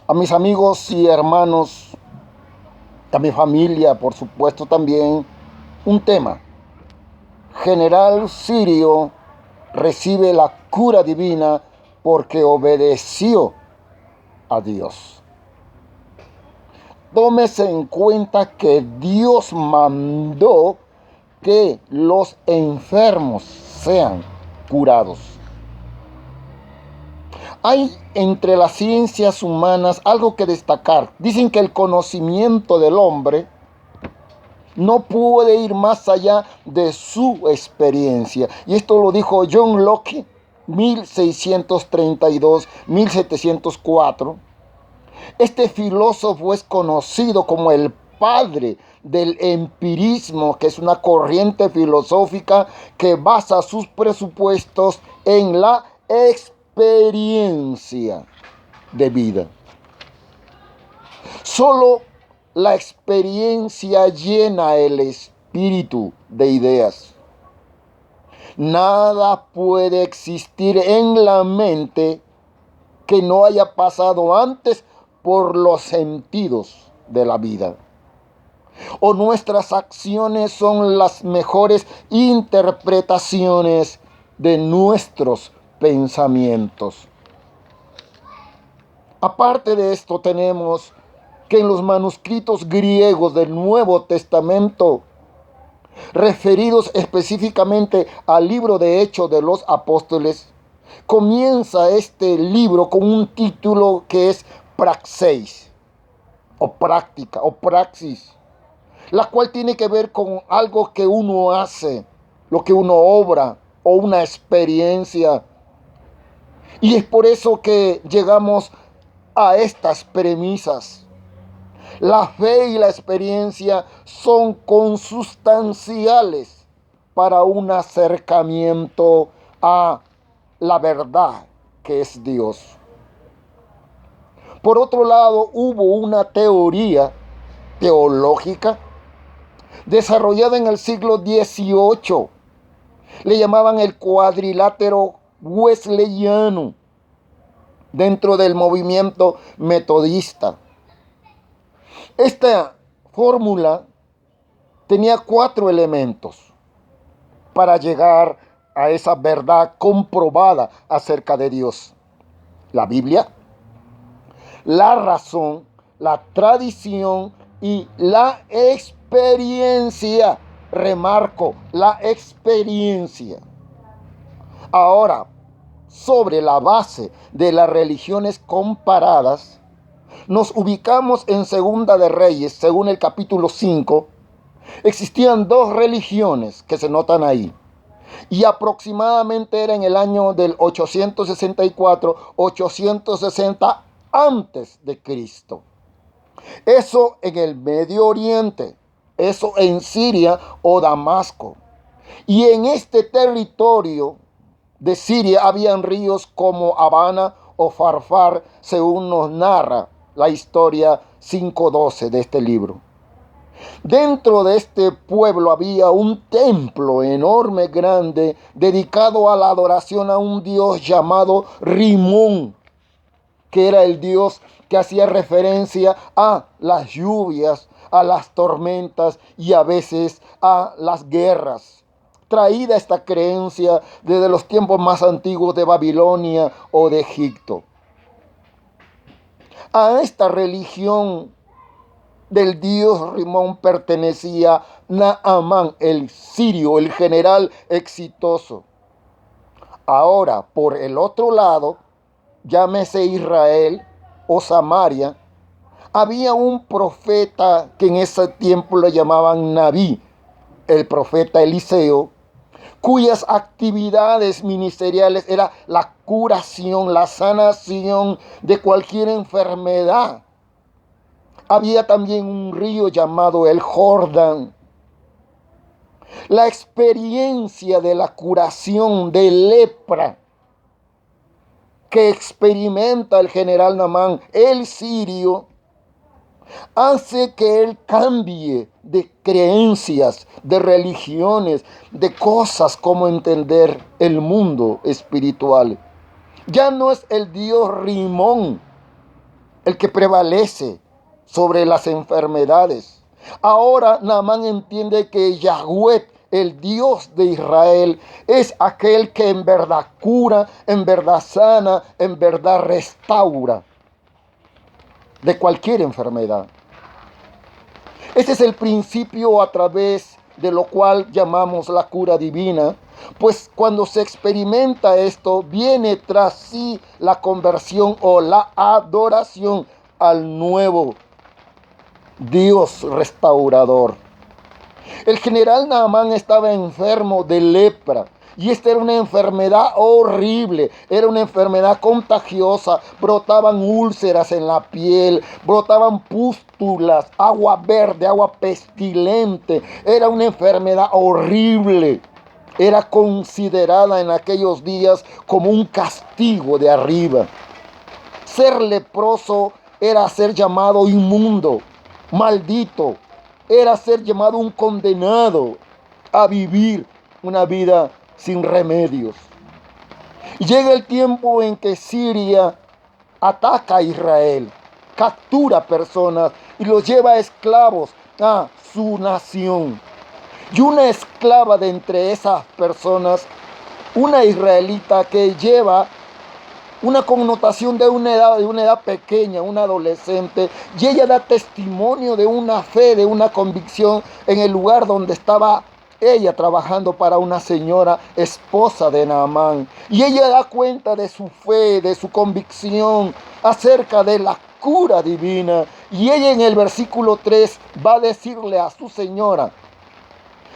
A mis amigos y hermanos, a mi familia, por supuesto también, un tema. General Sirio recibe la cura divina porque obedeció a Dios. Tómese en cuenta que Dios mandó que los enfermos sean curados. Hay entre las ciencias humanas algo que destacar. Dicen que el conocimiento del hombre no puede ir más allá de su experiencia. Y esto lo dijo John Locke, 1632-1704. Este filósofo es conocido como el padre del empirismo, que es una corriente filosófica que basa sus presupuestos en la experiencia de vida. Solo la experiencia llena el espíritu de ideas. Nada puede existir en la mente que no haya pasado antes por los sentidos de la vida. O nuestras acciones son las mejores interpretaciones de nuestros pensamientos. Aparte de esto, tenemos que en los manuscritos griegos del Nuevo Testamento, referidos específicamente al libro de Hechos de los Apóstoles, comienza este libro con un título que es praxeis, o práctica, o praxis, la cual tiene que ver con algo que uno hace, lo que uno obra, o una experiencia. Y es por eso que llegamos a estas premisas. La fe y la experiencia son consustanciales para un acercamiento a la verdad que es Dios. Por otro lado, hubo una teoría teológica desarrollada en el siglo XVIII. Le llamaban el cuadrilátero wesleyano dentro del movimiento metodista. Esta fórmula tenía 4 elementos para llegar a esa verdad comprobada acerca de Dios: la Biblia, la razón, la tradición y la experiencia. Remarco, la experiencia. Ahora, sobre la base de las religiones comparadas, nos ubicamos en Segunda de Reyes, según el capítulo 5. Existían 2 religiones que se notan ahí. Y aproximadamente era en el año del 864-860 antes de Cristo. Eso en el Medio Oriente, eso en Siria o Damasco. Y en este territorio de Siria habían ríos como Habana o Farfar, según nos narra la historia 5:12 de este libro. Dentro de este pueblo había un templo enorme, grande, dedicado a la adoración a un dios llamado Rimón, que era el dios que hacía referencia a las lluvias, a las tormentas y a veces a las guerras. Traída esta creencia desde los tiempos más antiguos de Babilonia o de Egipto. A esta religión del dios Rimón pertenecía Naamán, el sirio, el general exitoso. Ahora, por el otro lado, llámese Israel o Samaria, había un profeta que en ese tiempo le llamaban Nabí, el profeta Eliseo, cuyas actividades ministeriales era la curación, la sanación de cualquier enfermedad. Había también un río llamado el Jordán. La experiencia de la curación de lepra que experimenta el general Naamán, el sirio, hace que él cambie de creencias, de religiones, de cosas como entender el mundo espiritual. Ya no es el dios Rimón el que prevalece sobre las enfermedades. Ahora Naamán entiende que Yahweh, el Dios de Israel, es aquel que en verdad cura, en verdad sana, en verdad restaura de cualquier enfermedad. Ese es el principio a través de lo cual llamamos la cura divina, pues cuando se experimenta esto, viene tras sí la conversión o la adoración al nuevo Dios restaurador. El general Naamán estaba enfermo de lepra. Y esta era una enfermedad horrible, era una enfermedad contagiosa, brotaban úlceras en la piel, brotaban pústulas, agua verde, agua pestilente, era una enfermedad horrible. Era considerada en aquellos días como un castigo de arriba. Ser leproso era ser llamado inmundo, maldito, era ser llamado un condenado a vivir una vida sin remedios. Llega el tiempo en que Siria ataca a Israel, captura personas y los lleva esclavos a su nación. Y una esclava de entre esas personas, una israelita que lleva una connotación de una edad pequeña, una adolescente, y ella da testimonio de una fe, de una convicción en el lugar donde estaba ella trabajando para una señora esposa de Naamán. Y ella da cuenta de su fe, de su convicción acerca de la cura divina. Y ella en el versículo 3 va a decirle a su señora: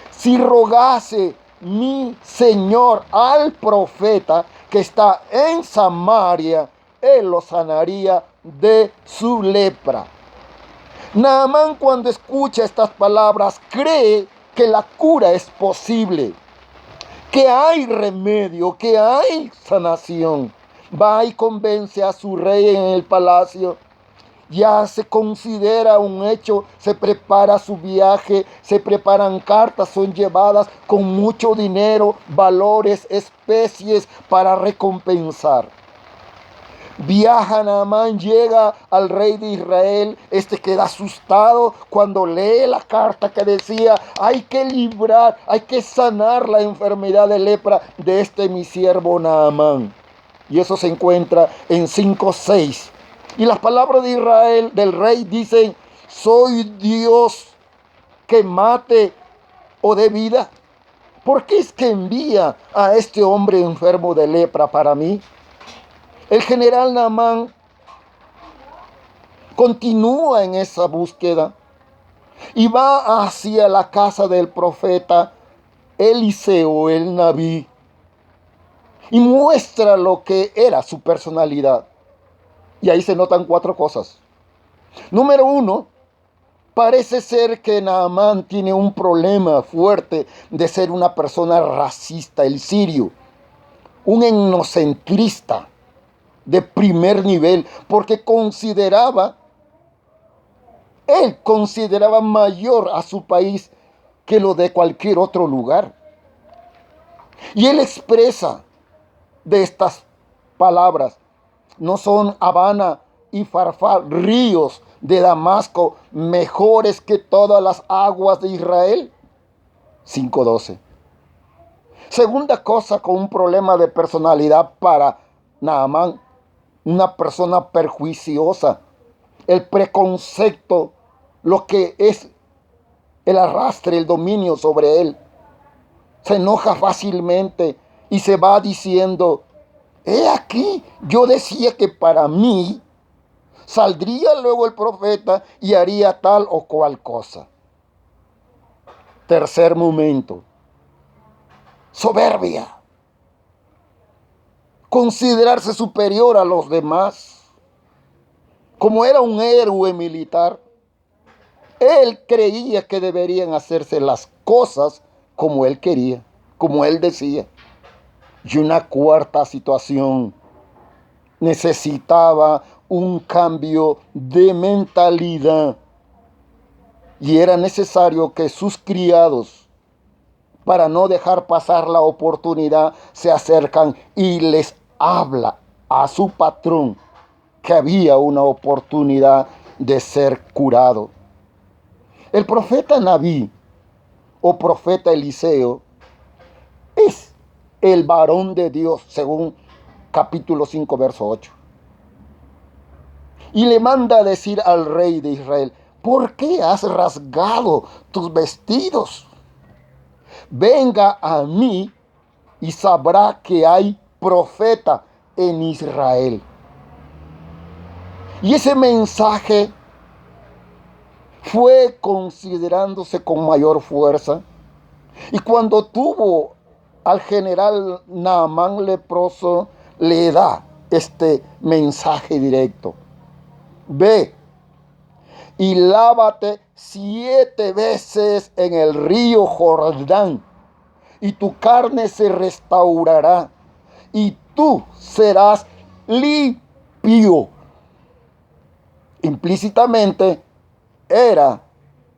si rogase mi señor al profeta que está en Samaria, él lo sanaría de su lepra. Naamán, cuando escucha estas palabras, cree que la cura es posible, que hay remedio, que hay sanación. Va y convence a su rey en el palacio. Ya se considera un hecho, se prepara su viaje, se preparan cartas, son llevadas con mucho dinero, valores, especies para recompensar. Viaja Naamán, llega al rey de Israel. Este queda asustado cuando lee la carta que decía: hay que librar, hay que sanar la enfermedad de lepra de mi siervo Naamán. Y eso se encuentra en 5:6. Y las palabras de Israel, del rey, dicen: ¿soy Dios que mate o dé vida? ¿Por qué es que envía a este hombre enfermo de lepra para mí? El general Naamán continúa en esa búsqueda y va hacia la casa del profeta Eliseo, el Nabí, y muestra lo que era su personalidad. Y ahí se notan 4 cosas. Número 1, parece ser que Naamán tiene un problema fuerte de ser una persona racista, el sirio, un etnocentrista de primer nivel, porque él consideraba mayor a su país que lo de cualquier otro lugar. Y él expresa de estas palabras: ¿no son Habana y Farfar, ríos de Damasco, mejores que todas las aguas de Israel? 5:12. Segunda cosa, con un problema de personalidad para Naamán, una persona perjuiciosa, el preconcepto, lo que es el arrastre, el dominio sobre él. Se enoja fácilmente y se va diciendo: he aquí, yo decía que para mí saldría luego el profeta y haría tal o cual cosa. Tercer momento: soberbia. Considerarse superior a los demás. Como era un héroe militar, él creía que deberían hacerse las cosas como él quería, como él decía. Y una cuarta situación: necesitaba un cambio de mentalidad. Y era necesario que sus criados, para no dejar pasar la oportunidad, se acercan y les habla a su patrón que había una oportunidad de ser curado. El profeta Nabí o profeta Eliseo es el varón de Dios, según capítulo 5, verso 8. Y le manda a decir al rey de Israel: ¿por qué has rasgado tus vestidos? Venga a mí y sabrá que hay profeta en Israel. Y ese mensaje fue considerándose con mayor fuerza. Y cuando tuvo al general Naamán leproso, le da este mensaje directo: ve y lávate 7 veces en el río Jordán, y tu carne se restaurará, y tú serás limpio. Implícitamente era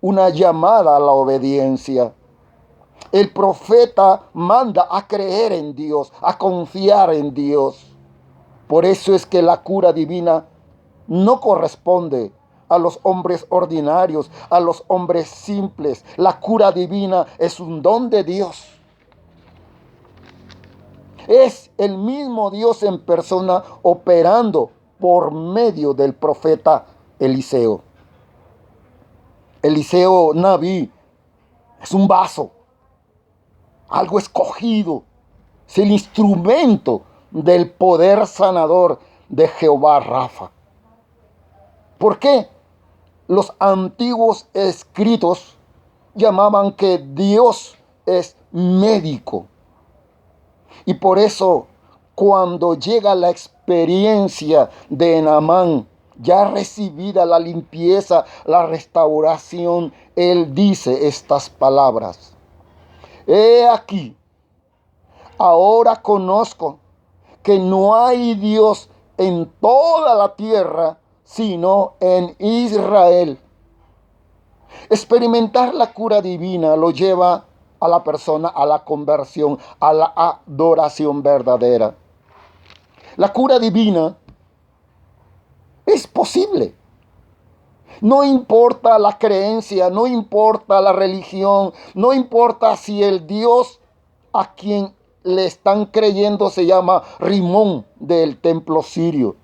una llamada a la obediencia. El profeta manda a creer en Dios, a confiar en Dios. Por eso es que la cura divina no corresponde a los hombres ordinarios, a los hombres simples. La cura divina es un don de Dios. Es el mismo Dios en persona operando por medio del profeta Eliseo. Eliseo Nabí es un vaso, algo escogido. Es el instrumento del poder sanador de Jehová Rafa. ¿Por qué? Los antiguos escritos llamaban que Dios es médico. Y por eso, cuando llega la experiencia de Naamán, ya recibida la limpieza, la restauración, él dice estas palabras: he aquí, ahora conozco que no hay Dios en toda la tierra, sino en Israel. Experimentar la cura divina lo lleva a la persona a la conversión, a la adoración verdadera. La cura divina es posible. No importa la creencia, no importa la religión, no importa si el Dios a quien le están creyendo se llama Rimón del templo sirio.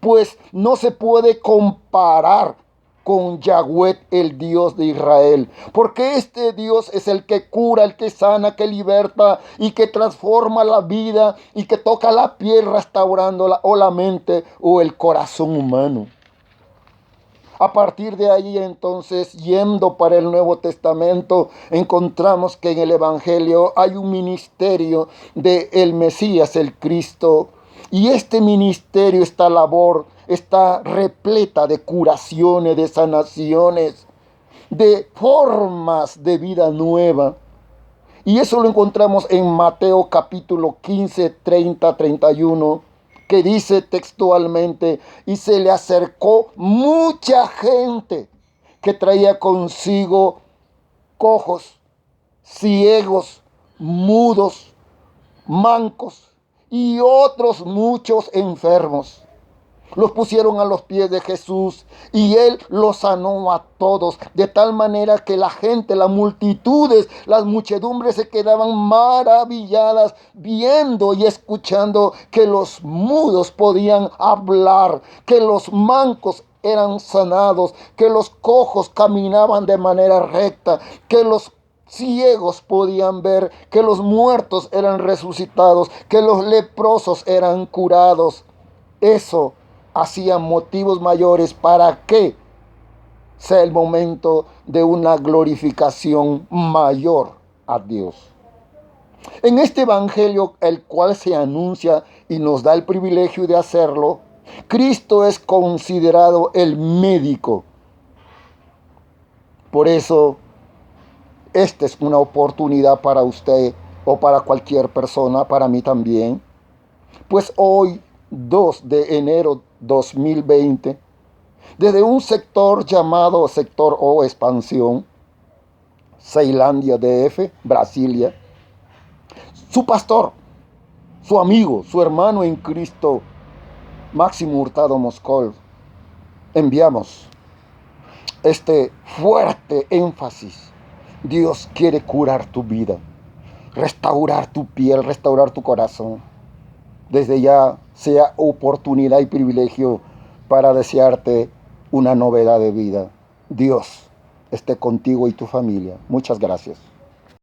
Pues no se puede comparar con Yahweh, el Dios de Israel, porque este Dios es el que cura, el que sana, que liberta y que transforma la vida y que toca la piel restaurándola, o la mente o el corazón humano. A partir de ahí, entonces, yendo para el Nuevo Testamento, encontramos que en el Evangelio hay un ministerio del Mesías, el Cristo. Y este ministerio, esta labor, está repleta de curaciones, de sanaciones, de formas de vida nueva. Y eso lo encontramos en Mateo capítulo 15, 30, 31. Que dice textualmente: y se le acercó mucha gente que traía consigo cojos, ciegos, mudos, mancos y otros muchos enfermos. Los pusieron a los pies de Jesús y Él los sanó a todos, de tal manera que la gente, las multitudes, las muchedumbres se quedaban maravilladas viendo y escuchando que los mudos podían hablar, que los mancos eran sanados, que los cojos caminaban de manera recta, que los ciegos podían ver, que los muertos eran resucitados, que los leprosos eran curados. Eso hacía motivos mayores para que sea el momento de una glorificación mayor a Dios. En este evangelio, el cual se anuncia y nos da el privilegio de hacerlo, Cristo es considerado el médico. Por eso, esta es una oportunidad para usted o para cualquier persona, para mí también. Pues hoy, 2 de enero 2020, desde un sector llamado sector O Expansión, Ceilândia DF, Brasilia, su pastor, su amigo, su hermano en Cristo, Máximo Hurtado Moscol, enviamos este fuerte énfasis. Dios quiere curar tu vida, restaurar tu piel, restaurar tu corazón. Desde ya sea oportunidad y privilegio para desearte una novedad de vida. Dios esté contigo y tu familia. Muchas gracias.